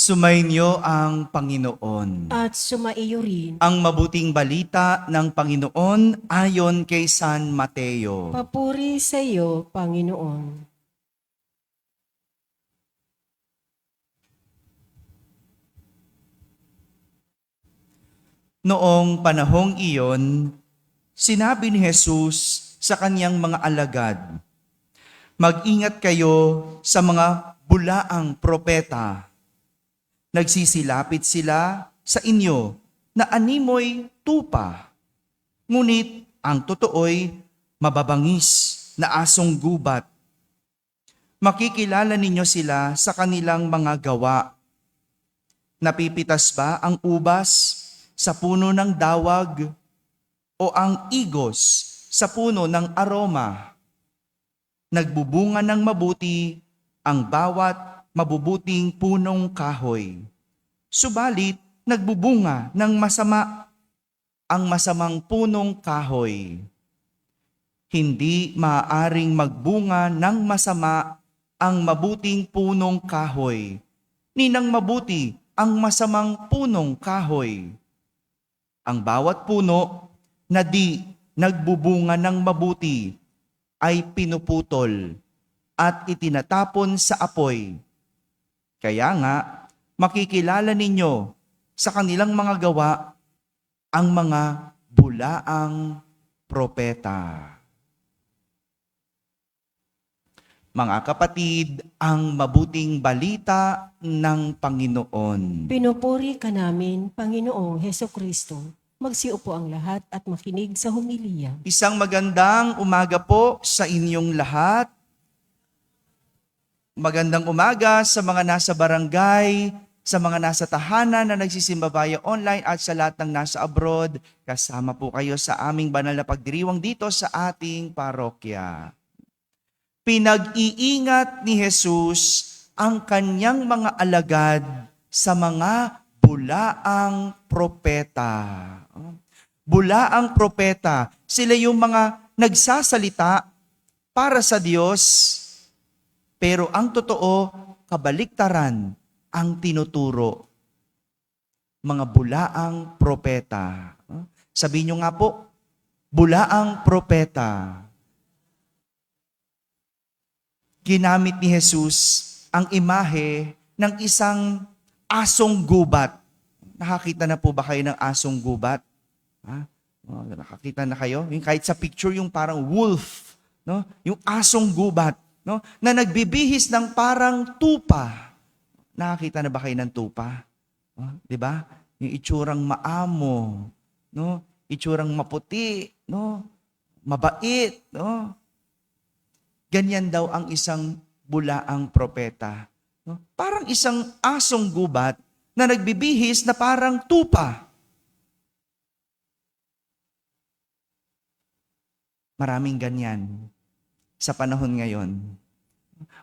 Sumainyo ang Panginoon. At sumaiyo rin. Ang mabuting balita ng Panginoon ayon kay San Mateo. Papuri sa iyo, Panginoon. Noong panahong iyon, sinabi ni Jesus sa kanyang mga alagad, "Mag-ingat kayo sa mga bulaang propeta. Nagsisilapit sila sa inyo na animoy tupa, ngunit ang totoo'y mababangis na asong gubat. Makikilala ninyo sila sa kanilang mga gawa. Napipitas ba ang ubas sa puno ng dawag o ang igos sa puno ng aroma? Nagbubunga ng mabuti ang bawat mabubuting punong kahoy. Subalit, nagbubunga ng masama ang masamang punong kahoy. Hindi maaaring magbunga ng masama ang mabuting punong kahoy, ni ng mabuti ang masamang punong kahoy. Ang bawat puno na di nagbubunga ng mabuti ay pinuputol at itinatapon sa apoy. Kaya nga, makikilala ninyo sa kanilang mga gawa ang mga bulaang propeta." Mga kapatid, ang mabuting balita ng Panginoon. Pinupuri ka namin, Panginoong Hesukristo. Magsiupo ang lahat at makinig sa humilya. Isang magandang umaga po sa inyong lahat. Magandang umaga sa mga nasa barangay, sa mga nasa tahanan na nagsisimba via online at sa lahat ng nasa abroad. Kasama po kayo sa aming banal na pagdiriwang dito sa ating parokya. Pinag-iingat ni Jesus ang kanyang mga alagad sa mga bulaang propeta. Bulaang propeta, sila yung mga nagsasalita para sa Diyos, pero ang totoo, kabaliktaran ang tinuturo. Mga bulaang propeta. Sabihin nyo nga po, bulaang propeta. Ginamit ni Jesus ang imahe ng isang asong gubat. Nakakita na po ba kayo ng asong gubat? Nakakita na kayo? Yung kahit sa picture, yung parang wolf, no? Yung asong gubat, no? Na nagbibihis ng parang tupa. Nakakita na ba kayo ng tupa? Di ba? Yung itsurang maamo, no? Itsurang maputi, no? Mabait, no? Ganyan daw ang isang bulaang propeta. No? Parang isang asong gubat na nagbibihis na parang tupa. Maraming ganyan sa panahon ngayon.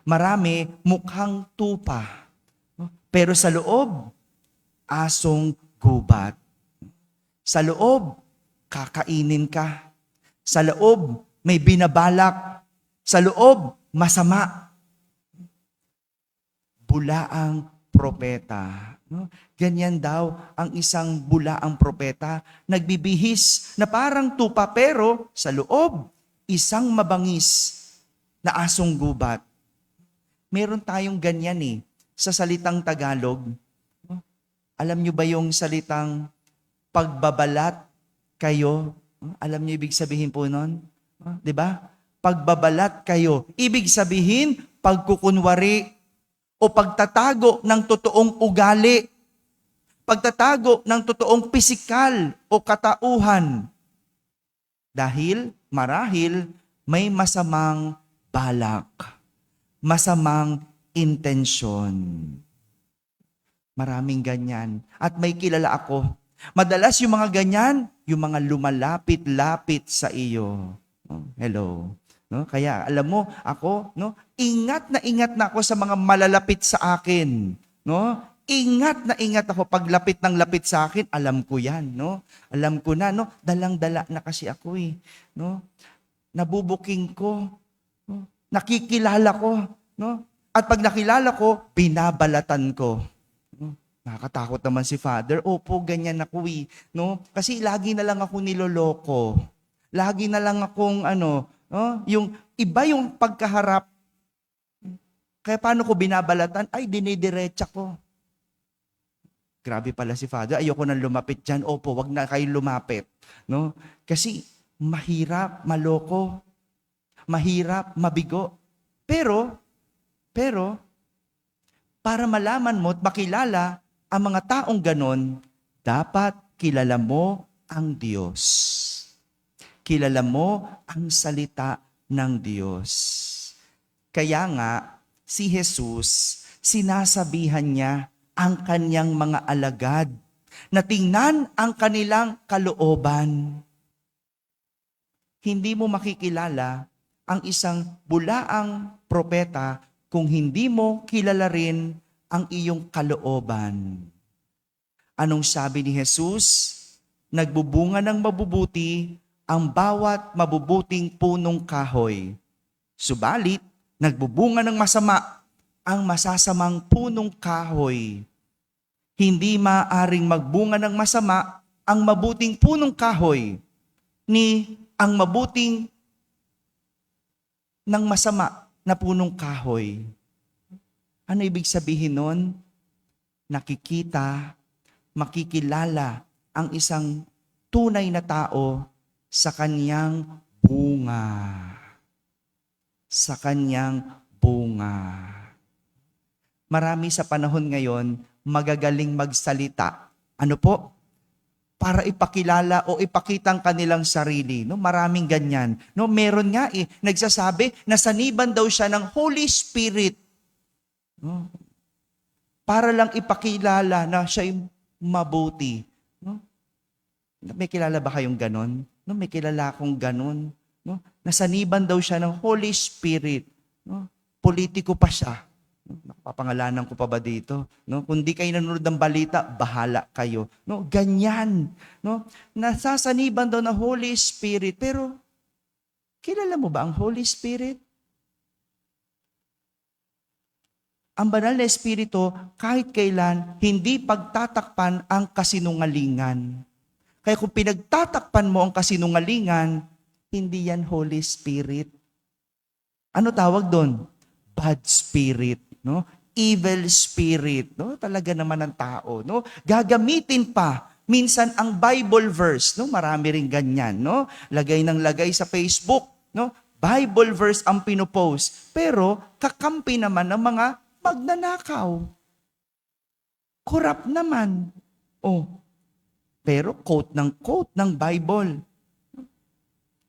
Marami mukhang tupa. No? Pero sa loob, asong gubat. Sa loob, kakainin ka. Sa loob, may binabalak. Sa loob, masama. Bulaang propeta. No? Ganyan daw ang isang bulaang propeta. Nagbibihis na parang tupa pero sa loob, isang mabangis na asong gubat. Meron tayong ganyan sa salitang Tagalog. No? Alam nyo ba yung salitang pagbabalat kayo? No? Alam nyo ibig sabihin po nun? No? Di ba? Pagbabalat kayo. Ibig sabihin, pagkukunwari o pagtatago ng totoong ugali. Pagtatago ng totoong pisikal o katauhan. Dahil, marahil, may masamang balak. Masamang intensyon. Maraming ganyan. At may kilala ako. Madalas yung mga ganyan, yung mga lumalapit-lapit sa iyo. Hello. No? Kaya alam mo, ako, no, ingat na ako sa mga malalapit sa akin. No? Ingat ako paglapit ng lapit sa akin, alam ko 'yan, no? Alam ko na, no? Dalang-dala na kasi ako no? Nabubuking ko, no? Nakikilala ko, no? At pag nakilala ko, binabalatan ko. No? Nakakatakot naman si Father. Opo, ganyan ako eh. No? Kasi lagi na lang ako niloloko. Lagi na lang akong yung iba yung pagkaharap. Kaya paano ko binabalatan? Ay, dinidiretsa ko. Grabe pala si Father. Ayoko nang lumapit dyan. Opo, wag na kayo lumapit. No? Kasi mahirap, maloko. Mahirap, mabigo. Pero, para malaman mo at makilala ang mga taong ganon, dapat kilala mo ang Diyos. Kilala mo ang salita ng Diyos. Kaya nga, si Jesus, sinasabihan niya ang kanyang mga alagad na tingnan ang kanilang kalooban. Hindi mo makikilala ang isang bulaang propeta kung hindi mo kilala rin ang iyong kalooban. Anong sabi ni Jesus? Nagbubunga ng mabubuti ang bawat mabubuting punong kahoy. Subalit, nagbubunga ng masama ang masasamang punong kahoy. Hindi maaring magbunga ng masama ang mabuting punong kahoy ni ang mabuting ng masama na punong kahoy. Ano ibig sabihin nun? Nakikita, makikilala ang isang tunay na tao sa kanyang bunga. Sa kanyang bunga. Marami sa panahon ngayon magagaling magsalita. Ano po? Para ipakilala o ipakita ang kanilang sarili. No? Maraming ganyan. No? Meron nga nagsasabi na saniban daw siya ng Holy Spirit. No? Para lang ipakilala na siya'y mabuti. No? May kilala ba kayong ganon? No? May kilala akong ganon. No? Nasaniban daw siya ng Holy Spirit. No? Politiko pa siya. Papangalanan ko pa ba dito? No? Kung di kayo nanonood ng balita, bahala kayo. No? Ganyan. No? Nasasaniban daw ng Holy Spirit. Pero, kilala mo ba ang Holy Spirit? Ang banal na Espiritu, kahit kailan, hindi pagtatakpan ang kasinungalingan. Kaya kung pinagtatakpan mo ang kasinungalingan, hindi yan Holy Spirit. Ano tawag doon? Bad spirit. No? Evil spirit, no? Talaga naman ang tao, no? Gagamitin pa minsan ang Bible verse, no? Marami ring ganyan, no? Lagay ng lagay sa Facebook, no? Bible verse ang pinopost, pero kakampi naman ng mga magnanakaw. Corrupt naman. Oh. Pero quote ng Bible.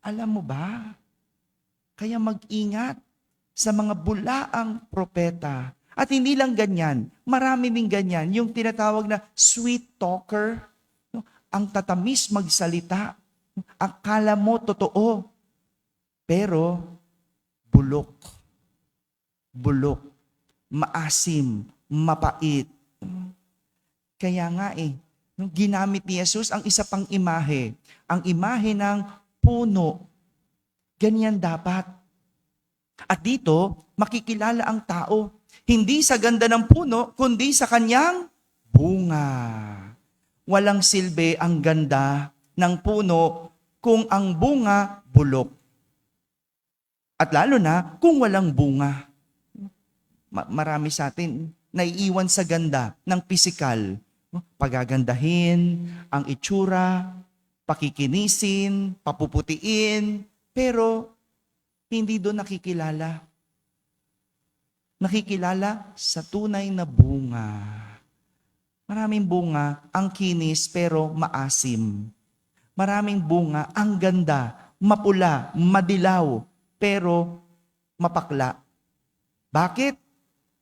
Alam mo ba? Kaya mag-ingat sa mga bulaang propeta. At hindi lang ganyan, marami ding ganyan, yung tinatawag na sweet talker, no? Ang tatamis magsalita, akala mo totoo, pero bulok, maasim, mapait. Kaya nga ginamit ni Jesus ang isa pang imahe, ang imahe ng puno. Ganyan dapat. At dito, makikilala ang tao, hindi sa ganda ng puno, kundi sa kanyang bunga. Walang silbi ang ganda ng puno kung ang bunga bulok. At lalo na kung walang bunga. Marami sa atin naiiwan sa ganda ng pisikal. Pagagandahin, ang itsura, pakikinisin, papuputiin, pero hindi doon nakikilala. Nakikilala sa tunay na bunga. Maraming bunga, ang kinis pero maasim. Maraming bunga, ang ganda, mapula, madilaw, pero mapakla. Bakit?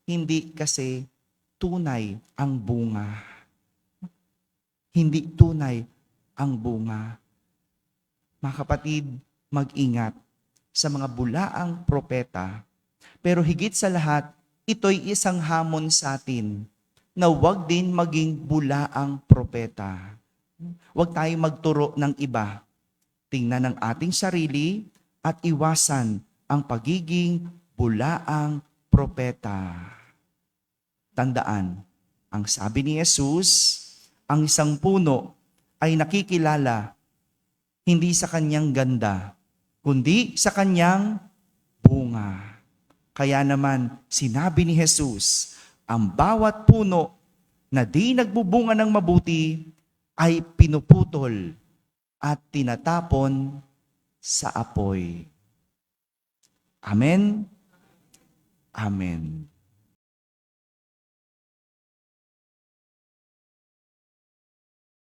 Hindi kasi tunay ang bunga. Hindi tunay ang bunga. Mga kapatid, mag-ingat sa mga bulaang propeta. Pero higit sa lahat, ito'y isang hamon sa atin na huwag din maging bulaang propeta. Huwag tayong magturo ng iba. Tingnan ang ating sarili at iwasan ang pagiging bulaang propeta. Tandaan, Ang sabi ni Jesus, ang isang puno ay nakikilala hindi sa kanyang ganda, kundi sa kanyang bunga. Kaya naman, sinabi ni Jesus, ang bawat puno na di nagbubunga ng mabuti ay pinuputol at tinatapon sa apoy. Amen? Amen.